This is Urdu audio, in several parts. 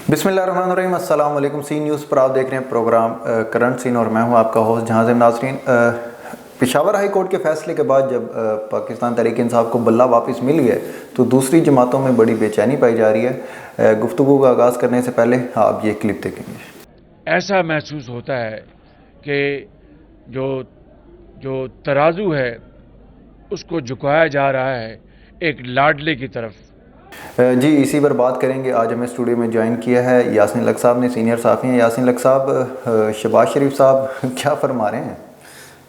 بسم اللہ الرحمن الرحیم، السلام علیکم۔ سی نیوز پر آپ دیکھ رہے ہیں پروگرام کرنٹ سین اور میں ہوں آپ کا ہوسٹ جہاں سے ناظرین۔ پشاور ہائی کورٹ کے فیصلے کے بعد جب پاکستان تحریک انصاف کو بلہ واپس مل گیا تو دوسری جماعتوں میں بڑی بے چینی پائی جا رہی ہے۔ گفتگو کا آغاز کرنے سے پہلے آپ یہ کلپ دیکھیں گے۔ ایسا محسوس ہوتا ہے کہ جو ترازو ہے اس کو جھکایا جا رہا ہے ایک لاڈلے کی طرف۔ جی اسی پر بات کریں گے۔ آج ہمیں اسٹوڈیو میں جوائن کیا ہے یاسین لق صاحب نے، سینئر صحافی ہیں۔ یاسین لق صاحب، شہباز شریف صاحب کیا فرما رہے ہیں؟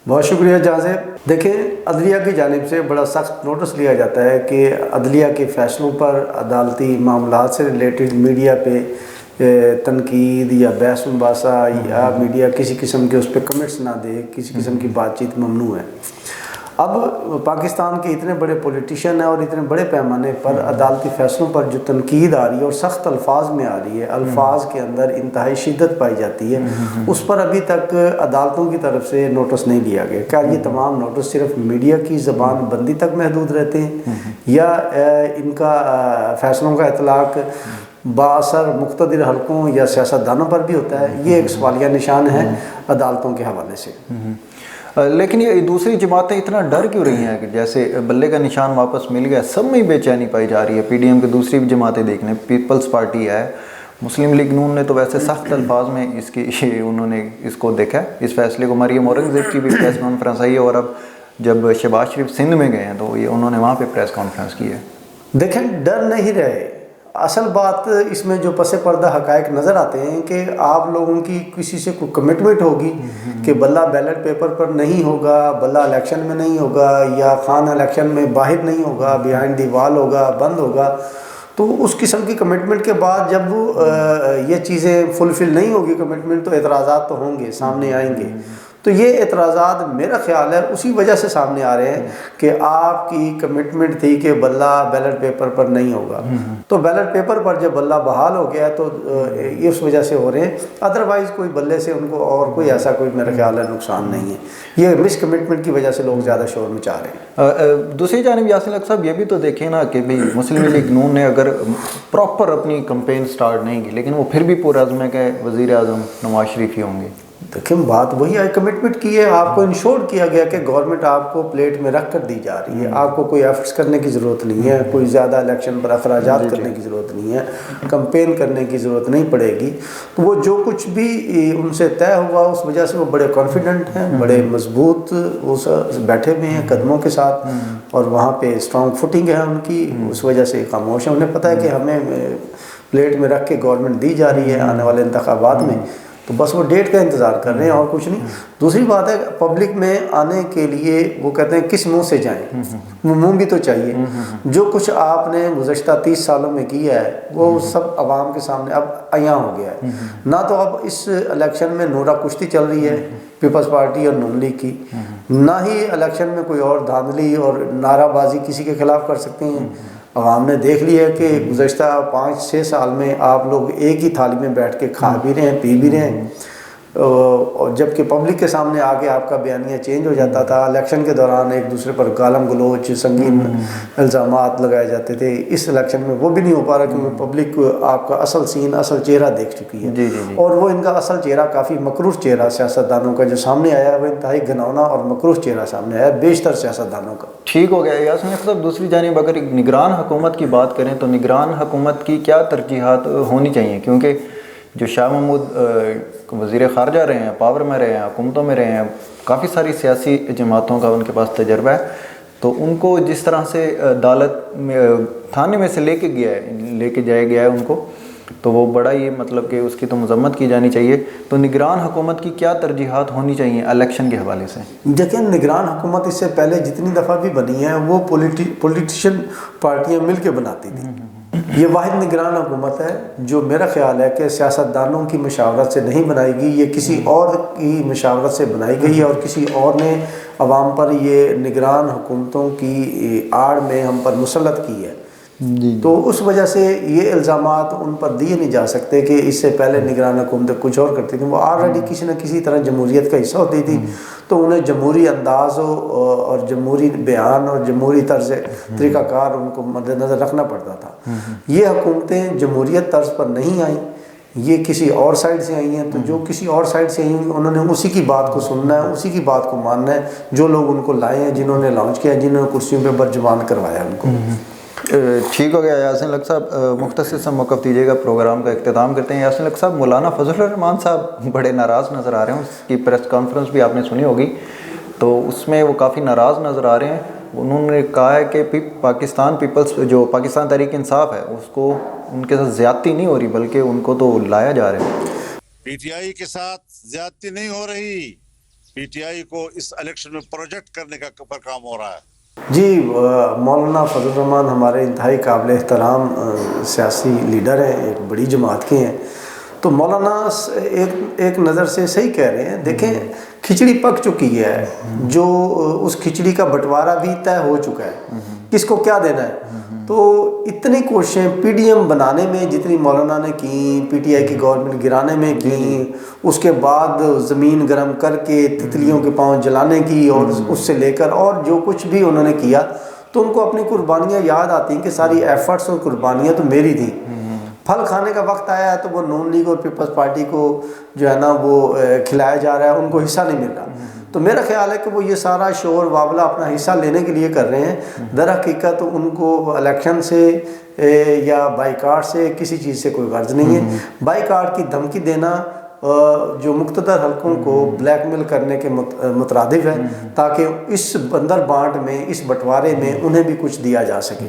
بہت شکریہ جازب۔ دیکھیں، عدلیہ کی جانب سے بڑا سخت نوٹس لیا جاتا ہے کہ عدلیہ کے فیصلوں پر، عدالتی معاملات سے ریلیٹڈ میڈیا پہ تنقید یا بحث مباحثہ یا میڈیا کسی قسم کے اس پہ کمنٹس نہ دے، کسی قسم کی بات چیت ممنوع ہے۔ اب پاکستان کے اتنے بڑے پولیٹیشین ہیں اور اتنے بڑے پیمانے پر عدالتی فیصلوں پر جو تنقید آ رہی ہے اور سخت الفاظ میں آ رہی ہے، الفاظ کے اندر انتہائی شدت پائی جاتی ہے، اس پر ابھی تک عدالتوں کی طرف سے نوٹس نہیں لیا گیا۔ کیا یہ تمام نوٹس صرف میڈیا کی زبان بندی تک محدود رہتے ہیں یا ان کا فیصلوں کا اطلاق بااثر مقتدر حلقوں یا سیاستدانوں پر بھی ہوتا ہے؟ یہ ایک سوالیہ نشان ہے عدالتوں کے حوالے سے۔ لیکن یہ دوسری جماعتیں اتنا ڈر کیوں رہی ہیں کہ جیسے بلے کا نشان واپس مل گیا، سب میں بے چینی پائی جا رہی ہے؟ پی ڈی ایم کی دوسری جماعتیں دیکھ لیں، پیپلز پارٹی ہے، مسلم لیگ نون نے تو ویسے سخت الفاظ میں انہوں نے اس کو دیکھا ہے، اس فیصلے کو۔ مریم اورنگزیب کی بھی پریس کانفرنس آئی ہے، اور اب جب شہباز شریف سندھ میں گئے ہیں تو انہوں نے وہاں پہ پریس کانفرنس کی ہے۔ دیکھیں، ڈر نہیں رہے۔ اصل بات اس میں جو پس پردہ حقائق نظر آتے ہیں کہ آپ لوگوں کی کسی سے کوئی کمٹمنٹ ہوگی کہ بلہ بیلٹ پیپر پر نہیں ہوگا، بلہ الیکشن میں نہیں ہوگا، یا خان الیکشن میں باہر نہیں ہوگا، بیہائنڈ دی وال ہوگا، بند ہوگا۔ تو اس قسم کی کمٹمنٹ کے بعد جب یہ چیزیں فلفل نہیں ہوگی کمٹمنٹ، تو اعتراضات تو ہوں گے، سامنے آئیں گے۔ تو یہ اعتراضات میرا خیال ہے اسی وجہ سے سامنے آ رہے ہیں کہ آپ کی کمٹمنٹ تھی کہ بلہ بیلٹ پیپر پر نہیں ہوگا، تو بیلٹ پیپر پر جب بلہ بحال ہو گیا تو یہ اس وجہ سے ہو رہے ہیں۔ ادروائز کوئی بلے سے ان کو اور کوئی ایسا کوئی میرا خیال ہے نقصان نہیں ہے۔ یہ مس کمٹمنٹ کی وجہ سے لوگ زیادہ شور مچا رہے ہیں۔ دوسری جانب یاسین لق صاحب یہ بھی تو دیکھیں نا کہ بھئی مسلم لیگ نون نے اگر پراپر اپنی کمپین سٹارٹ نہیں کی، لیکن وہ پھر بھی پرعزم ہے کہ وزیر اعظم نواز شریف ہی ہوں گے۔ دیکھیں، بات وہی ہے، کمٹمنٹ کی ہے، آپ کو انشور کیا گیا کہ گورنمنٹ آپ کو پلیٹ میں رکھ کر دی جا رہی ہے، آپ کو کوئی ایفرٹس کرنے کی ضرورت نہیں ہے، کوئی زیادہ الیکشن پر اخراجات کرنے کی ضرورت نہیں ہے، کمپین کرنے کی ضرورت نہیں پڑے گی۔ تو وہ جو کچھ بھی ان سے طے ہوا اس وجہ سے وہ بڑے کانفیڈنٹ ہیں، بڑے مضبوط بیٹھے ہوئے ہیں قدموں کے ساتھ، اور وہاں پہ اسٹرانگ فوٹنگ ہے ان کی، اس وجہ سے خاموش ہیں۔ انہیں پتہ ہے کہ ہمیں پلیٹ میں رکھ کے گورنمنٹ دی جا رہی ہے آنے والے انتخابات میں، تو بس وہ ڈیٹ کا انتظار کر رہے ہیں اور کچھ نہیں۔ دوسری بات ہے، پبلک میں آنے کے لیے وہ کہتے ہیں کس منہ سے جائیں، وہ منہ بھی تو چاہیے۔ جو کچھ آپ نے گزشتہ 30 سالوں میں کیا ہے وہ سب عوام کے سامنے اب عیاں ہو گیا ہے۔ نہ تو اب اس الیکشن میں نورہ کشتی چل رہی ہے پیپلز پارٹی اور نون لیگ کی، نہ ہی الیکشن میں کوئی اور دھاندلی اور نعرہ بازی کسی کے خلاف کر سکتے ہیں۔ عوام نے دیکھ لیا ہے کہ گزشتہ 5-6 سال میں آپ لوگ ایک ہی تھالی میں بیٹھ کے کھا بھی رہے ہیں، پی بھی رہے ہیں، اور جب کہ پبلک کے سامنے آگے آپ کا بیانیہ چینج ہو جاتا تھا، الیکشن کے دوران ایک دوسرے پر گالم گلوچ سنگین الزامات لگائے جاتے تھے۔ اس الیکشن میں وہ بھی نہیں ہو پا رہا کیونکہ پبلک آپ کا اصل سین، اصل چہرہ دیکھ چکی ہے، اور وہ ان کا اصل چہرہ کافی مکروہ چہرہ سیاستدانوں کا جو سامنے آیا ہے وہ انتہائی گھناؤنا اور مکروہ چہرہ سامنے آیا ہے بیشتر سیاستدانوں کا۔ ٹھیک ہو گیا یاسین صاحب۔ دوسری جانب اگر نگران حکومت کی بات کریں تو نگران حکومت کی کیا ترجیحات ہونی چاہیے؟ کیونکہ جو شاہ محمود وزیر خارجہ رہے ہیں، پاور میں رہے ہیں، حکومتوں میں رہے ہیں، کافی ساری سیاسی جماعتوں کا ان کے پاس تجربہ ہے، تو ان کو جس طرح سے عدالت میں تھانے میں سے لے کے جایا گیا ہے ان کو، تو وہ بڑا ہی مطلب کہ اس کی تو مذمت کی جانی چاہیے۔ تو نگران حکومت کی کیا ترجیحات ہونی چاہیے الیکشن کے حوالے سے؟ دیکھیں، نگران حکومت اس سے پہلے جتنی دفعہ بھی بنی ہے وہ پولیٹیشین پارٹیاں مل کے بناتی تھیں۔ یہ واحد نگران حکومت ہے جو میرا خیال ہے کہ سیاستدانوں کی مشاورت سے نہیں بنائی گئی، یہ کسی اور کی مشاورت سے بنائی گئی ہے، اور کسی اور نے عوام پر یہ نگران حکومتوں کی آڑ میں ہم پر مسلط کی ہے۔ تو اس وجہ سے یہ الزامات ان پر دیے نہیں جا سکتے کہ اس سے پہلے نگران حکومتیں کچھ اور کرتی تھیں، وہ آلریڈی کسی نہ کسی طرح جمہوریت کا حصہ ہوتی تھی، تو انہیں جمہوری انداز اور جمہوری بیان اور جمہوری طرز طریقہ کار ان کو مد نظر رکھنا پڑتا تھا۔ یہ حکومتیں جمہوریت طرز پر نہیں آئیں، یہ کسی اور سائڈ سے آئی ہیں، تو جو کسی اور سائڈ سے آئی ہیں انہوں نے اسی کی بات کو سننا ہے، اسی کی بات کو ماننا ہے، جو لوگ ان کو لائے ہیں، جنہوں نے لانچ کیا، جنہوں نے کرسیوں پہ برجمان کروایا ان کو۔ ٹھیک ہو گیا یاسین لق صاحب، مختصر سا موقف دیجیے گا، پروگرام کا اختتام کرتے ہیں۔ یاسین لق صاحب، مولانا فضل الرحمان صاحب بڑے ناراض نظر آ رہے ہیں، اس کی پریس کانفرنس بھی آپ نے سنی ہوگی، تو اس میں وہ کافی ناراض نظر آ رہے ہیں۔ انہوں نے کہا ہے کہ پاکستان پیپلز جو پاکستان تحریک انصاف ہے اس کو ان کے ساتھ زیادتی نہیں ہو رہی، بلکہ ان کو تو لایا جا رہا ہے۔ پی ٹی آئی کے ساتھ زیادتی نہیں ہو رہی، پی ٹی آئی کو اس الیکشن میں پروجیکٹ کرنے کا پر کام ہو رہا ہے۔ جی، مولانا فضل الرحمان ہمارے انتہائی قابل احترام سیاسی لیڈر ہیں، ایک بڑی جماعت کے ہیں، تو مولانا ایک نظر سے صحیح کہہ رہے ہیں۔ دیکھیں، کھچڑی پک چکی ہے، جو اس کھچڑی کا بٹوارا بھی طے ہو چکا ہے، کس کو کیا دینا ہے۔ تو اتنی کوششیں پی ڈی ایم بنانے میں جتنی مولانا نے کی، پی ٹی آئی کی گورنمنٹ گرانے میں کی، اس کے بعد زمین گرم کر کے تتلیوں کے پاؤں جلانے کی، اور اس سے لے کر اور جو کچھ بھی انہوں نے کیا، تو ان کو اپنی قربانیاں یاد آتی ہیں کہ ساری ایفرٹس اور قربانیاں تو میری تھیں۔ پھل کھانے کا وقت آیا ہے تو وہ نون لیگ اور پیپلز پارٹی کو جو ہے نا وہ کھلایا جا رہا ہے، ان کو حصہ نہیں مل رہا۔ تو میرا خیال ہے کہ وہ یہ سارا شور وابلہ اپنا حصہ لینے کے لیے کر رہے ہیں۔ در حقیقت ان کو الیکشن سے یا بائیکاٹ سے کسی چیز سے کوئی غرض نہیں ہے۔ بائیکاٹ کی دھمکی دینا جو مقتدر حلقوں کو بلیک میل کرنے کے مترادف ہے، تاکہ اس بندر بانٹ میں، اس بٹوارے میں انہیں بھی کچھ دیا جا سکے۔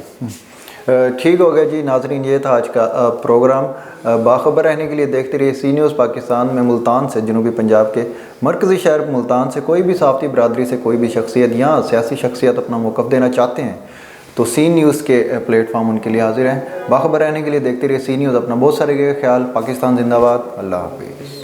ٹھیک ہو گیا جی ناظرین، یہ تھا آج کا پروگرام۔ باخبر رہنے کے لیے دیکھتے رہیے سی نیوز پاکستان میں ملتان سے، جنوبی پنجاب کے مرکزی شہر ملتان سے کوئی بھی صحافتی برادری سے کوئی بھی شخصیت یا سیاسی شخصیت اپنا موقف دینا چاہتے ہیں تو سی نیوز کے پلیٹ فارم ان کے لیے حاضر ہیں۔ باخبر رہنے کے لیے دیکھتے رہیے سی نیوز۔ اپنا بہت سارے خیال۔ پاکستان زندہ باد۔ اللہ حافظ۔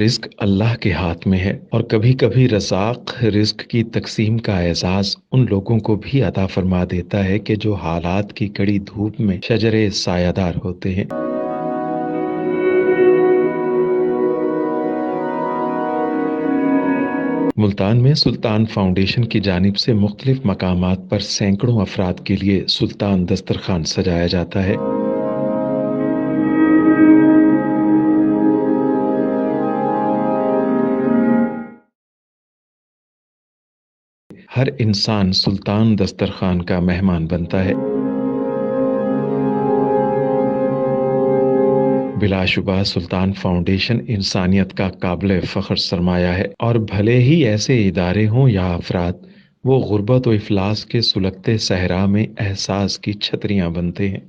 رزق اللہ کے ہاتھ میں ہے، اور کبھی کبھی رزاق رزق کی تقسیم کا اعزاز ان لوگوں کو بھی عطا فرما دیتا ہے کہ جو حالات کی کڑی دھوپ میں شجرے سایہ دار ہوتے ہیں۔ ملتان میں سلطان فاؤنڈیشن کی جانب سے مختلف مقامات پر سینکڑوں افراد کے لیے سلطان دسترخوان سجایا جاتا ہے۔ ہر انسان سلطان دسترخوان کا مہمان بنتا ہے۔ بلا شبہ سلطان فاؤنڈیشن انسانیت کا قابل فخر سرمایہ ہے، اور بھلے ہی ایسے ادارے ہوں یا افراد، وہ غربت و افلاس کے سلگتے صحرا میں احساس کی چھتریاں بنتے ہیں۔